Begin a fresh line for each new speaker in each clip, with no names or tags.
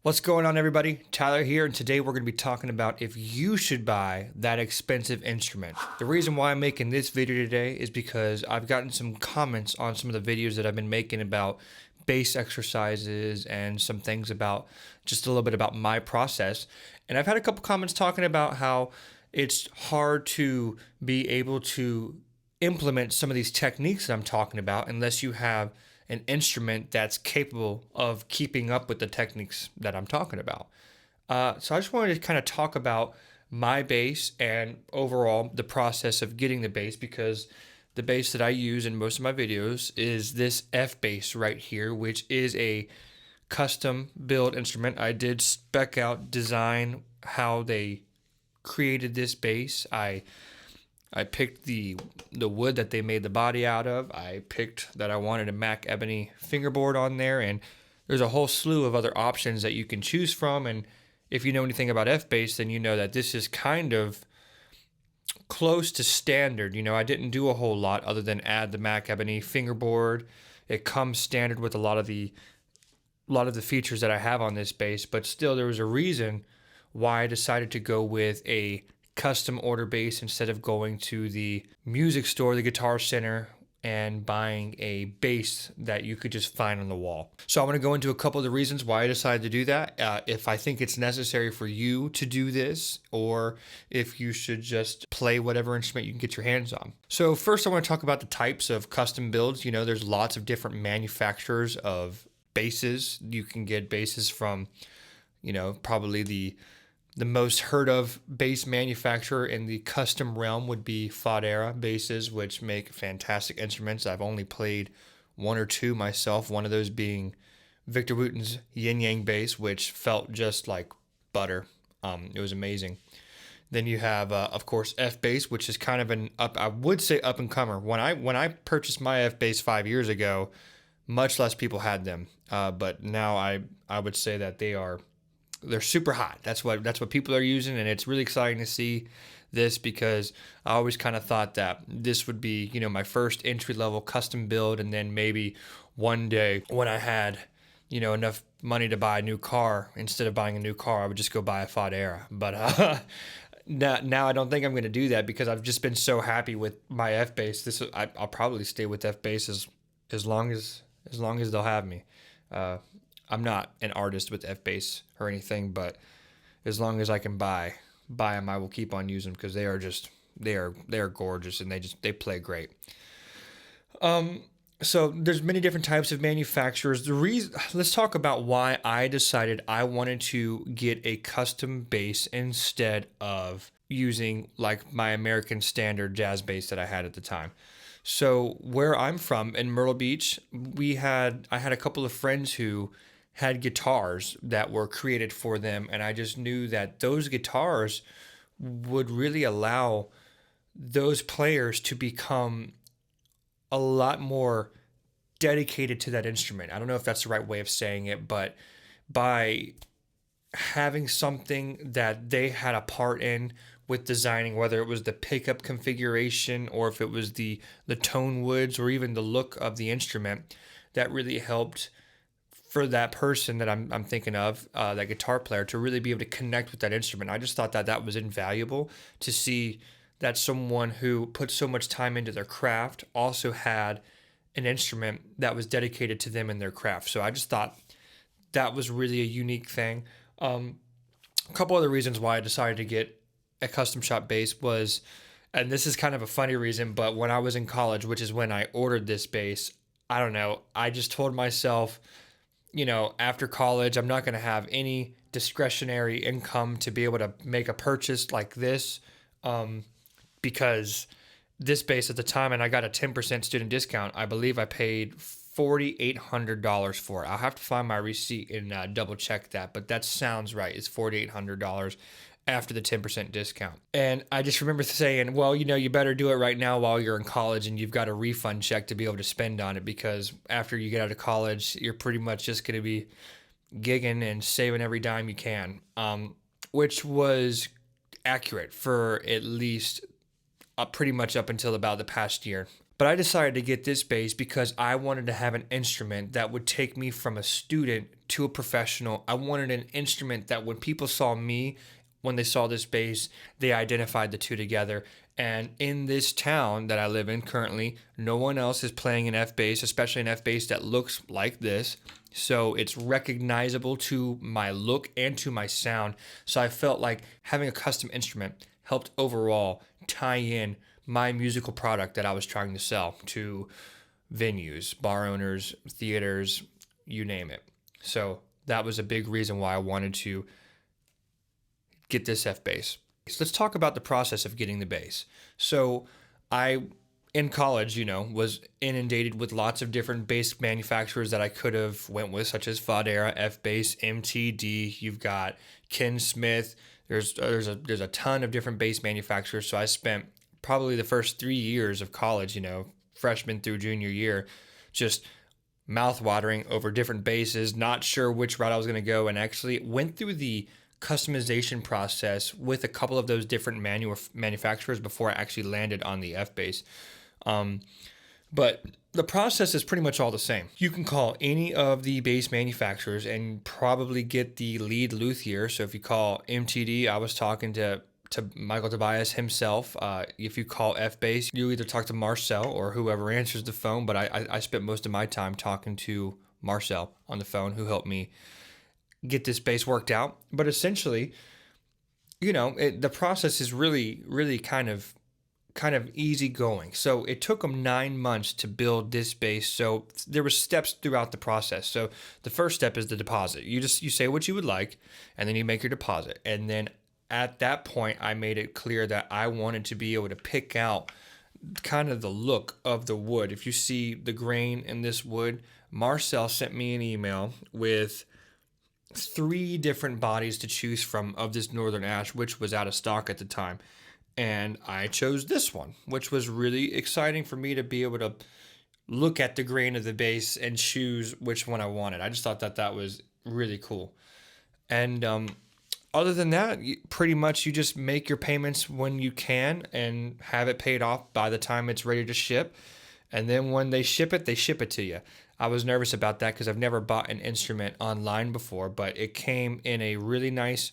What's going on, everybody? Tyler here, and today we're going to be talking about if you should buy that expensive instrument. The reason why I'm making this video today is because I've gotten some comments on some of the videos that I've been making about bass exercises and some things about just a little bit about my process. And I've had a couple comments talking about how it's hard to be able to implement some of these techniques that I'm talking about unless you have an instrument that's capable of keeping up with the techniques that I'm talking about. So I just wanted to kind of talk about my bass and overall the process of getting the bass, because the bass that I use in most of my videos is this FBASS right here, which is a custom build instrument. I did spec out, design how they created this bass. I picked the wood that they made the body out of. I picked that I wanted a Mac Ebony fingerboard on there, and there's a whole slew of other options that you can choose from. And if you know anything about FBASS, then you know that this is kind of close to standard. You know, I didn't do a whole lot other than add the Mac Ebony fingerboard. It comes standard with a lot of the features that I have on this bass, but still there was a reason why I decided to go with a custom order bass instead of going to the music store, the Guitar Center, and buying a bass that you could just find on the wall. So I'm going to go into a couple of the reasons why I decided to do that, if I think it's necessary for you to do this, or if you should just play whatever instrument you can get your hands on. So first I want to talk about the types of custom builds. You know, there's lots of different manufacturers of basses. You can get basses from, you know, probably the most heard of bass manufacturer in the custom realm would be Fodera basses, which make fantastic instruments. I've only played one or two myself, one of those being Victor Wooten's Yin Yang bass, which felt just like butter. It was amazing. Then you have, of course, FBASS, which is kind of I would say up and comer. When I purchased my FBASS 5 years ago, much less people had them. But now I would say that they're super hot. That's what people are using, and it's really exciting to see this, because I always kind of thought that this would be, you know, my first entry level custom build, and then maybe one day when I had, you know, enough money to buy a new car, instead of buying a new car, I would just go buy a Fodera. But now I don't think I'm going to do that, because I've just been so happy with my FBASS. I'll probably stay with FBASS as long as they'll have me. I'm not an artist with FBASS or anything, but as long as I can buy them, I will keep on using them, because they are gorgeous, and they play great. So there's many different types of manufacturers. Let's talk about why I decided I wanted to get a custom bass instead of using like my American standard jazz bass that I had at the time. So where I'm from in Myrtle Beach, I had a couple of friends who had guitars that were created for them, and I just knew that those guitars would really allow those players to become a lot more dedicated to that instrument. I don't know if that's the right way of saying it, but by having something that they had a part in with designing, whether it was the pickup configuration or if it was the tone woods or even the look of the instrument, that really helped for that person that I'm thinking of, that guitar player, to really be able to connect with that instrument. I just thought that was invaluable to see that someone who put so much time into their craft also had an instrument that was dedicated to them and their craft. So I just thought that was really a unique thing. A couple other reasons why I decided to get a custom shop bass was, and this is kind of a funny reason, but when I was in college, which is when I ordered this bass, I don't know, I just told myself, you know, after college, I'm not going to have any discretionary income to be able to make a purchase like this, because this bass at the time, and I got a 10% student discount, I believe I paid $4,800 for it. I'll have to find my receipt and double check that, but that sounds right. It's $4,800 after the 10% discount. And I just remember saying, well, you know, you better do it right now while you're in college and you've got a refund check to be able to spend on it, because after you get out of college, you're pretty much just going to be gigging and saving every dime you can, which was accurate for at least pretty much up until about the past year. But I decided to get this bass because I wanted to have an instrument that would take me from a student to a professional. I wanted an instrument that when people saw me, when they saw this bass, they identified the two together. And in this town that I live in currently, no one else is playing an F bass, especially an F bass that looks like this. So it's recognizable to my look and to my sound. So I felt like having a custom instrument helped overall tie in my musical product that I was trying to sell to venues, bar owners, theaters, you name it. So that was a big reason why I wanted to get this F bass. So let's talk about the process of getting the bass. So I, in college, was inundated with lots of different bass manufacturers that I could have went with, such as Fodera, F-Bass, MTD. You've got Ken Smith. There's a ton of different bass manufacturers. So I spent probably the first 3 years of college, freshman through junior year, just mouth-watering over different basses, not sure which route I was going to go, and actually went through the customization process with a couple of those different manufacturers before I actually landed on the F-Bass. But the process is pretty much all the same. You can call any of the bass manufacturers and probably get the lead luthier. So if you call MTD, I was talking to Michael Tobias himself. If you call F-Bass, you either talk to Marcel or whoever answers the phone, but I spent most of my time talking to Marcel on the phone, who helped me get this bass worked out. But essentially, the process is really, really kind of easy going. So it took them 9 months to build this bass. So there were steps throughout the process. So the first step is the deposit. You say what you would like, and then you make your deposit. And then at that point, I made it clear that I wanted to be able to pick out kind of the look of the wood. If you see the grain in this wood, Marcel sent me an email with 3 different bodies to choose from of this northern ash, which was out of stock at the time. And I chose this one, which was really exciting for me to be able to look at the grain of the bass and choose which one I wanted. I just thought that was really cool. And other than that, pretty much you just make your payments when you can and have it paid off by the time it's ready to ship. And then when they ship it to you. I was nervous about that because I've never bought an instrument online before, but it came in a really nice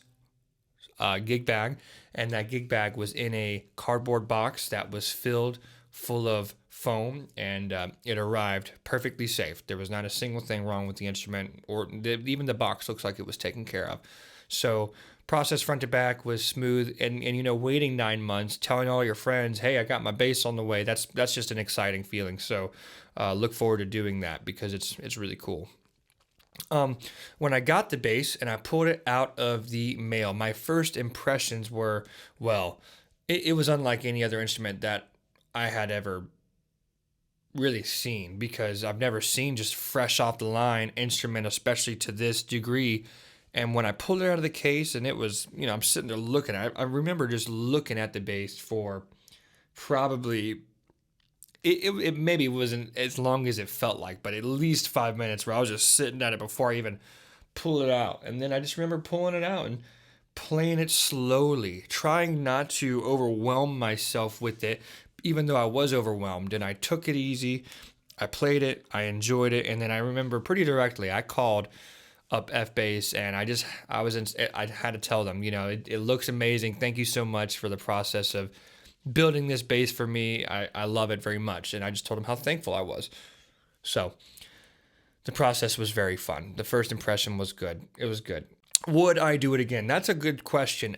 gig bag, and that gig bag was in a cardboard box that was filled full of foam, and it arrived perfectly safe. There was not a single thing wrong with the instrument, or even the box looks like it was taken care of. So process front to back was smooth, and waiting 9 months, telling all your friends, hey, I got my bass on the way, that's just an exciting feeling. So look forward to doing that because it's really cool. When I got the bass and I pulled it out of the mail, my first impressions were, well, it was unlike any other instrument that I had ever really seen, because I've never seen just fresh off the line instrument, especially to this degree. And when I pulled it out of the case and it was, I'm sitting there looking at it, I remember just looking at the bass for probably, it maybe wasn't as long as it felt like, but at least 5 minutes where I was just sitting at it before I even pulled it out. And then I just remember pulling it out and playing it slowly, trying not to overwhelm myself with it, even though I was overwhelmed. And I took it easy. I played it. I enjoyed it. And then I remember pretty directly, I called up F-Bass and I had to tell them, it looks amazing. Thank you so much for the process of building this bass for me. I love it very much. And I just told them how thankful I was. So the process was very fun. The first impression was good. It was good. Would I do it again? That's a good question.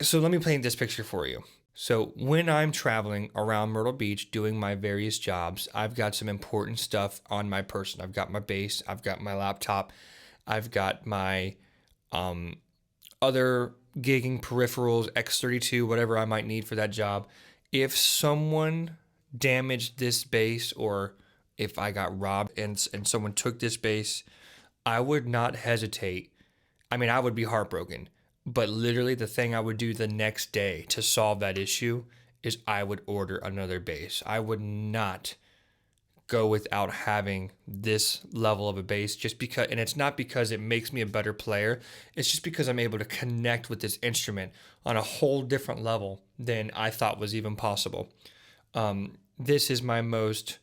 So let me paint this picture for you. So when I'm traveling around Myrtle Beach doing my various jobs, I've got some important stuff on my person. I've got my bass, I've got my laptop, I've got my other gigging peripherals, X32, whatever I might need for that job. If someone damaged this bass, or if I got robbed and someone took this bass, I would not hesitate. I mean, I would be heartbroken. But literally the thing I would do the next day to solve that issue is I would order another bass. I would not go without having this level of a bass, just because, and it's not because it makes me a better player, it's just because I'm able to connect with this instrument on a whole different level than I thought was even possible. this is my most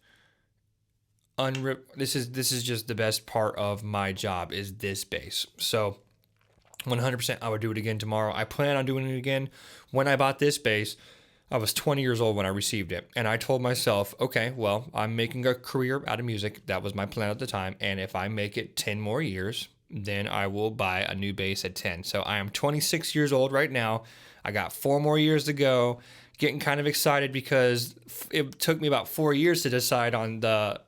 this is just the best part of my job is this bass. So 100% I would do it again tomorrow. I plan on doing it again. When I bought this bass, I was 20 years old when I received it. And I told myself, okay, well, I'm making a career out of music. That was my plan at the time. And if I make it 10 more years, then I will buy a new bass at 10. So I am 26 years old right now. I got 4 more years to go. Getting kind of excited because it took me about 4 years to decide on the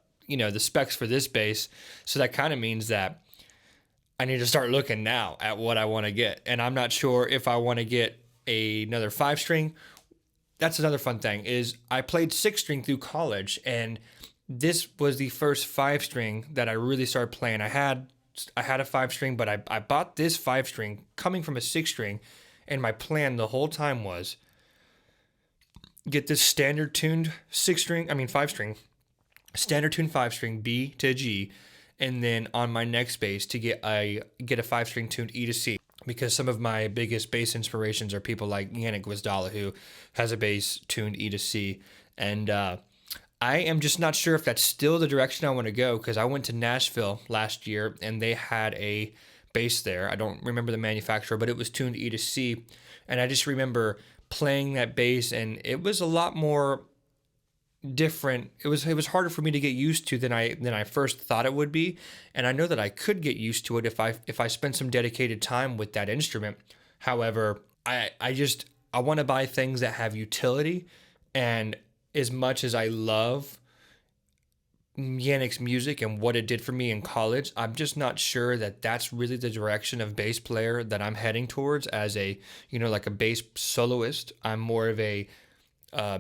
specs for this bass. So that kind of means that I need to start looking now at what I want to get. And I'm not sure if I want to get another 5-string. That's another fun thing is I played 6-string through college, and this was the first 5-string that I really started playing. I had a 5-string, but I bought this 5-string coming from a 6-string, and my plan the whole time was get this standard tuned 5-string, standard tuned 5-string B to G, and then on my next bass to get a 5-string tuned E to C. Because some of my biggest bass inspirations are people like Yannick Gwizdala, who has a bass tuned E to C. And I am just not sure if that's still the direction I want to go, because I went to Nashville last year and they had a bass there. I don't remember the manufacturer, but it was tuned E to C. And I just remember playing that bass, and it was a lot more different. It was harder for me to get used to than I first thought it would be, and I know that I could get used to it if I spent some dedicated time with that instrument. However, I want to buy things that have utility, and as much as I love Yannick's music and what it did for me in college, I'm just not sure that that's really the direction of bass player that I'm heading towards as a like a bass soloist. I'm more of a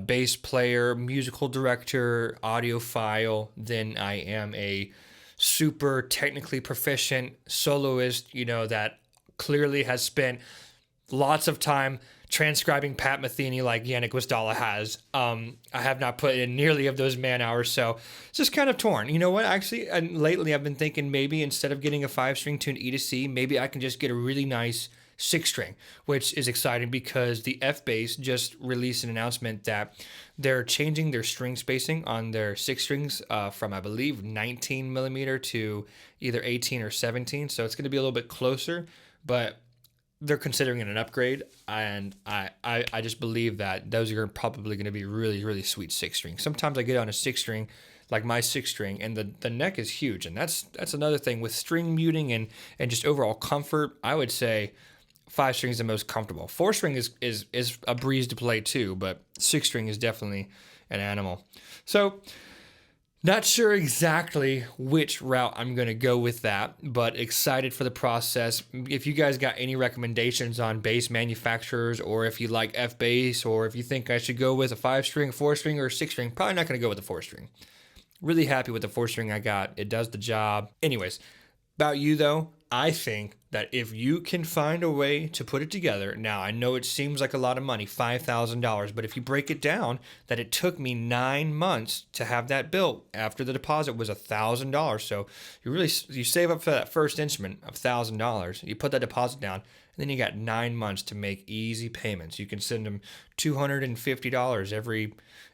bass player, musical director, audiophile than I am a super technically proficient soloist, that clearly has spent lots of time transcribing Pat Metheny like Yannick Gwizdala has. I have not put in nearly of those man hours, so it's just kind of torn. You know what? Actually, and lately I've been thinking maybe instead of getting a 5-string tuned E to C, maybe I can just get a really nice 6-string, which is exciting because the FBASS just released an announcement that they're changing their string spacing on their 6-strings from, I believe, 19 millimeter to either 18 or 17. So it's going to be a little bit closer, but they're considering it an upgrade. And I just believe that those are probably going to be really, really sweet 6-strings. Sometimes I get on a 6-string, like my 6-string, and the neck is huge. And that's another thing with string muting and just overall comfort. I would say 5-string is the most comfortable. 4-string is a breeze to play too, but 6-string is definitely an animal. So not sure exactly which route I'm going to go with that, but excited for the process. If you guys got any recommendations on bass manufacturers, or if you like FBASS, or if you think I should go with a 5-string, 4-string, or 6-string, probably not going to go with the 4-string. Really happy with the 4-string I got. It does the job. Anyways, about you though, I think that if you can find a way to put it together, now I know it seems like a lot of money, $5,000, but if you break it down, that it took me 9 months to have that built after the deposit was $1,000. So you save up for that first instrument of $1,000, you put that deposit down, and then you got 9 months to make easy payments. You can send them $250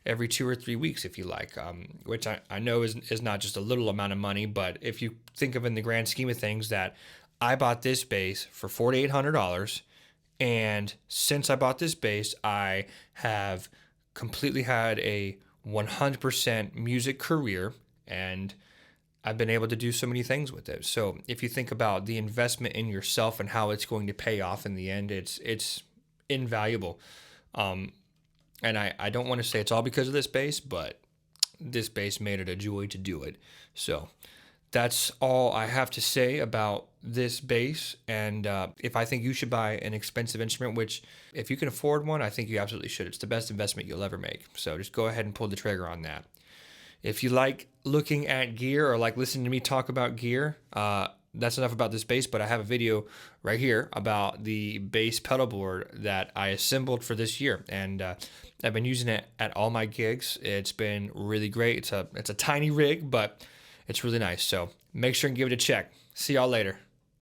every 2 or 3 weeks if you like, which I know is not just a little amount of money, but if you think of in the grand scheme of things that I bought this bass for $4,800, and since I bought this bass, I have completely had a 100% music career, and I've been able to do so many things with it. So if you think about the investment in yourself and how it's going to pay off in the end, it's invaluable. And I don't want to say it's all because of this bass, but this bass made it a joy to do it. So that's all I have to say about this bass. And if I think you should buy an expensive instrument, which if you can afford one, I think you absolutely should. It's the best investment you'll ever make. So just go ahead and pull the trigger on that. If you like looking at gear or like listening to me talk about gear, that's enough about this bass, but I have a video right here about the bass pedal board that I assembled for this year. And I've been using it at all my gigs. It's been really great. It's a tiny rig, but it's really nice. So make sure and give it a check. See y'all later.